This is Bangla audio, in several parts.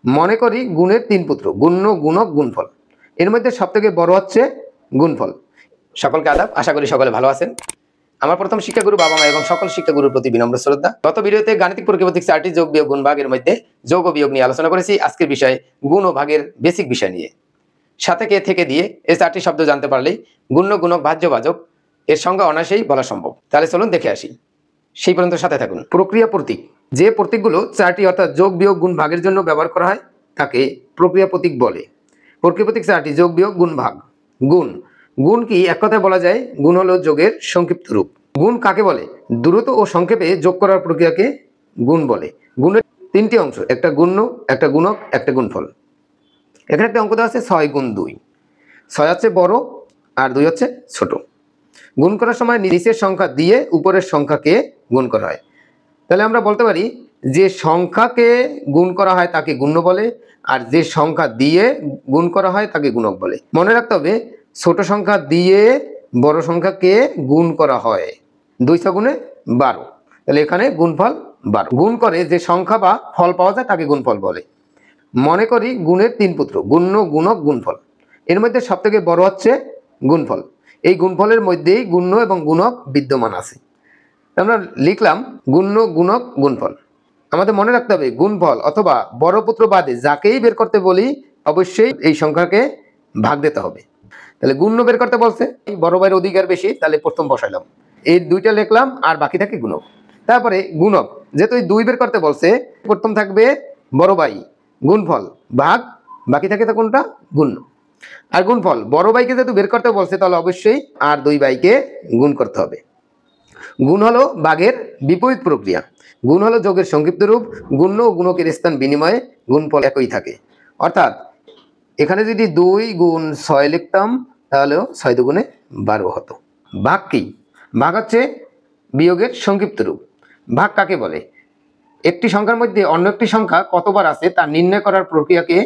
মনে করি গুণের তিন পুত্র, গুণ্য, গুণক, গুণফল। এর মধ্যে সবথেকে বড় হচ্ছে গুণফল। সকলকে আদাব, আশা করি সকলে ভালো আছেন। আমার প্রথম শিক্ষাগুরু বাবা মা এবং সকল শিক্ষাগুরুর প্রতি বিনম্র শ্রদ্ধা। গত ভিডিওতে গাণিতিক প্রকৃতিক চারটি যোগ বিয়োগ গুণ ভাগের মধ্যে যোগ ও বিয়োগ নিয়ে আলোচনা করেছি। আজকের বিষয় গুণ ও ভাগের বেসিক বিষয় নিয়ে। সাথে কে থেকে দিয়ে এই চারটি শব্দ জানতে পারলেই গুণ্য, গুণক, ভাজ্য, ভাজক এর সংজ্ঞা অনায়াসেই বলা সম্ভব। তাহলে চলুন দেখে আসি, সেই পর্যন্ত সাথে থাকুন। প্রক্রিয়া প্রতীক, যে প্রতীকগুলো চারটি অর্থাৎ যোগ বিয়োগ গুণ ভাগের জন্য ব্যবহার করা হয় তাকে প্রক্রিয়া প্রতীক বলে। প্রক্রিয়া প্রতীক চারটি: যোগ বিয়োগ গুণ ভাগ। গুণ, গুণ কি? এক কথায় বলা যায় গুণ হলো যোগের সংক্ষিপ্ত রূপ। গুণ কাকে বলে? দ্রুত ও সংক্ষেপে যোগ করার প্রক্রিয়াকে গুণ বলে। গুণের তিনটি অংশ, একটা গুণ্য, একটা গুণক, একটা গুণফল। এখানে একটা অঙ্ক দেওয়া আছে 6 গুণ 2। 6 হচ্ছে বড় আর 2 হচ্ছে ছোট। গুণ করার সময় নিচের সংখ্যা দিয়ে উপরের সংখ্যাকে গুণ করা হয়। তাহলে আমরা বলতে পারি যে সংখ্যাকে গুণ করা হয় তাকে গুণ্য বলে, আর যে সংখ্যা দিয়ে গুণ করা হয় তাকে গুণক বলে। মনে রাখতে হবে, ছোট সংখ্যা দিয়ে বড় সংখ্যাকে গুণ করা হয়। 2 গুণে 12। তাহলে এখানে গুণফল 12। গুণ করে যে সংখ্যা বা ফল পাওয়া যায় তাকে গুণফল বলে। মনে করি গুণের তিন পুত্র, গুণ্য, গুণক, গুণফল। এর মধ্যে সবথেকে বড় হচ্ছে গুণফল। এই গুণফলের মধ্যেই গুণ্য এবং গুণক বিদ্যমান আছে। আমরা লিখলাম গুণ্য, গুণক, গুণফল। আমাদের মনে রাখতে হবে গুণফল অথবা বড় পুত্র বাদে যাকেই বের করতে বলি অবশ্যই এই সংখ্যাকে ভাগ দিতে হবে। তাহলে গুণ্য বের করতে বলছে, বড় ভাইয়ের অধিকার বেশি, তাহলে প্রথম বসাইলাম, এই দুইটা লিখলাম আর বাকি থাকে গুণক। তারপরে গুণক, যেহেতু 2 বের করতে বলছে, প্রথম থাকবে বড় ভাই গুণফল ভাগ, বাকি থাকে কোনটা? গুণ্য। আর গুণফল বড় ভাইকে যেহেতু বের করতে বলছে তাহলে অবশ্যই আর 2 ভাইকে গুণ করতে হবে। গুণ হলো ভাগের বিপরীত প্রক্রিয়া। গুণ হলো যোগের সংক্ষিপ্ত রূপ। গুণ্য ও গুণকের স্থান বিনিময়ে গুণফল একই থাকে। অর্থাৎ এখানে যদি 2 গুণ 6 লিখতাম তাহলেও 6 দুগুণে 12 হতো। ভাগ কি? ভাগ হচ্ছে বিয়োগের সংক্ষিপ্ত রূপ। ভাগ কাকে বলে? একটি সংখ্যার মধ্যে অন্য একটি সংখ্যা কতবার আছে তা নির্ণয় করার প্রক্রিয়াকে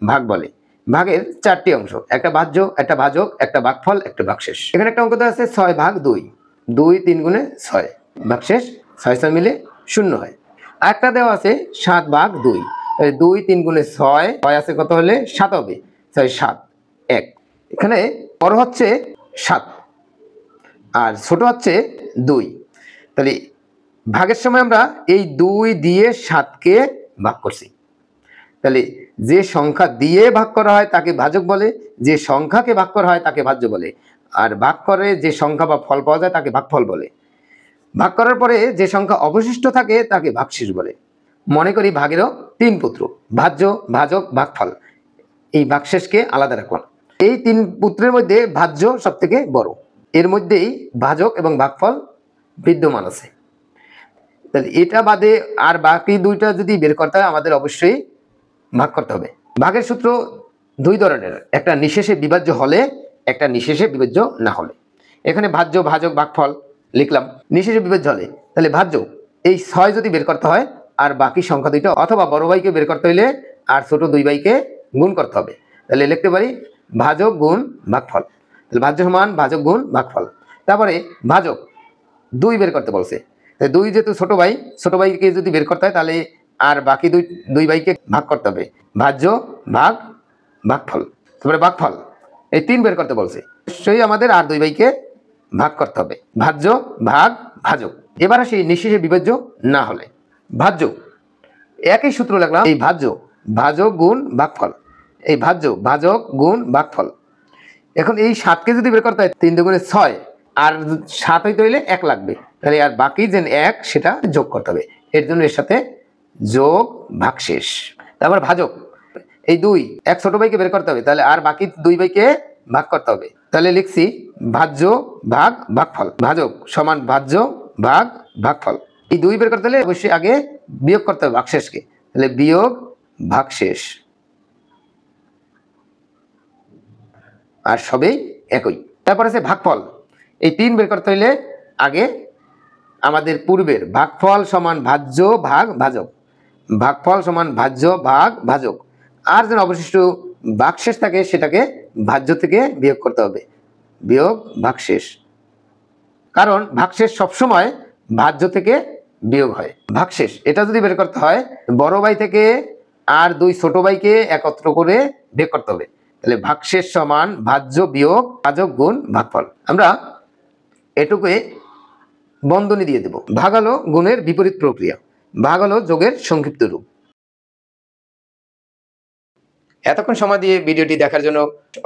ভাগ বলে। ভাগের 4টি অংশ, একটা ভাজ্য, একটা ভাজক, একটা ভাগফল, একটা ভাগশেষ। এখানে একটা অঙ্ক দেওয়া আছে 6 ভাগ 2। 2 3 গুণে 6, ভাগশেষ 6 6 মিলে 0 হয়। আরেকটা দেওয়া আছে 7 ভাগ 2। 2 3 গুণে 6, 6 আছে কত হলে 7 হবে। 6 7 1। এখানে বড় হচ্ছে 7 আর ছোট হচ্ছে 2। তাহলে ভাগের সময় আমরা এই 2 দিয়ে 7কে ভাগ করছি। তাহলে যে সংখ্যা দিয়ে ভাগ করা হয় তাকে ভাজক বলে, যে সংখ্যাকে ভাগ করা হয় তাকে ভাজ্য বলে, আর ভাগ করে যে সংখ্যা বা ফল পাওয়া যায় তাকে ভাগফল বলে। ভাগ করার পরে যে সংখ্যা অবশিষ্ট থাকে তাকে ভাগশেষ বলে। মনে করি ভাগেরও 3 পুত্র, ভাজ্য, ভাজক, ভাগফল। এই ভাগশেষকে আলাদা রাখুন। এই 3 পুত্রের মধ্যে ভাজ্য সব থেকে বড়, এর মধ্যেই ভাজক এবং ভাগফল বিদ্যমান আছে। তাহলে এটা বাদে আর বাকি 2টা যদি বের করতে হয় আমাদের অবশ্যই ভাগ করতে হবে। ভাগের সূত্র 2 ধরনের, একটা নিঃশেষে বিভাজ্য হলে, একটা নিঃশেষে বিভাজ্য না হলে। এখানে ভাজ্য, ভাজক, ভাগফল লিখলাম। নিঃশেষে বিভাজ্য হলে তাহলে ভাজ্য এই 6 যদি বের করতে হয় আর বাকি সংখ্যা 2টা, অথবা বড় ভাইকে বের করতে হইলে আর ছোট 2 ভাইকে গুণ করতে হবে। তাহলে লিখতে পারি ভাজক গুণ ভাগফল। তাহলে ভাজ্য সমান ভাজক গুণ ভাগফল। তারপরে ভাজক 2 বের করতে বলছে, 2 যেহেতু ছোট ভাই, ছোট ভাইকে যদি বের করতে হয় তাহলে আর বাকি 2 ভাইকে ভাগ করতে হবে। ভাজ্য ভাগ ভাগফল। তারপরে ভাগফল এই 3 বের করতে বলছে, অবশ্যই আমাদের আর 2 ভাইকে ভাগ করতে হবে। ভাজ্য ভাগ ভাজক। এবার আসি নিঃশেষে বিভাজ্য না হলে। ভাজ্য একই সূত্র লাগলাম, এই ভাজ্য ভাজক গুণ ভাগফল, এই ভাজ্য ভাজক গুণ ভাগফল। এখন এই 7কে যদি বের করতে হয় 3 দুগুণে 6, আর 7 হইতে হইলে 1 লাগবে। তাহলে আর বাকি যে 1 সেটা যোগ করতে হবে। এর জন্য এর সাথে যোগ ভাগশেষ। তারপর ভাজক এই 2, এক ছোট ভাইকে বের করতে হবে, তাহলে আর বাকি 2 ভাইকে ভাগ করতে হবে। তাহলে লিখছি ভাজ্য ভাগ ভাগফল। ভাজক সমান ভাজ্য ভাগ ভাগফল। এই 2 বের করতে হলে অবশ্যই আগে বিয়োগ করতে হবে ভাগশেষকে। তাহলে বিয়োগ ভাগশেষ, আর সবই একই। তারপর আছে ভাগফল। এই 3 বের করতে হইলে আগে আমাদের পূর্বের ভাগফল সমান ভাজ্য ভাগ ভাজক, ভাগফল সমান ভাজ্য ভাগ ভাজক, আর যেন অবশিষ্ট ভাগশেষ থাকে সেটাকে ভাজ্য থেকে বিয়োগ করতে হবে, বিয়োগ ভাগশেষ। কারণ ভাগশেষ সবসময় ভাজ্য থেকে বিয়োগ হয়। ভাগশেষ এটা যদি বের করতে হয় বড় ভাই থেকে আর দুই ছোট ভাইকে একত্র করে বিয়োগ করতে হবে। তাহলে ভাগশেষ সমান ভাজ্য বিয়োগ ভাজক গুণ ভাগফল। আমরা এটুকুে বন্ধনী দিয়ে দেব। ভাগ হলো গুণের বিপরীত প্রক্রিয়া, ভাগ হলো যোগের সংক্ষিপ্ত রূপ। এতক্ষণ সময় দিয়ে ভিডিওটি দেখার জন্য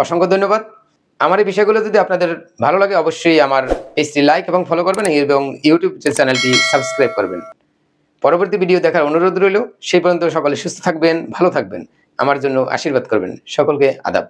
অসংখ্য ধন্যবাদ। আমার এই বিষয়গুলো যদি আপনাদের ভালো লাগে অবশ্যই আমার পেজটি লাইক এবং ফলো করবেন এবং ইউটিউব চ্যানেলটি সাবস্ক্রাইব করবেন। পরবর্তী ভিডিও দেখার অনুরোধ রইল। সেই পর্যন্ত সকলে সুস্থ থাকবেন, ভালো থাকবেন, আমার জন্য আশীর্বাদ করবেন। সকলকে আদাব।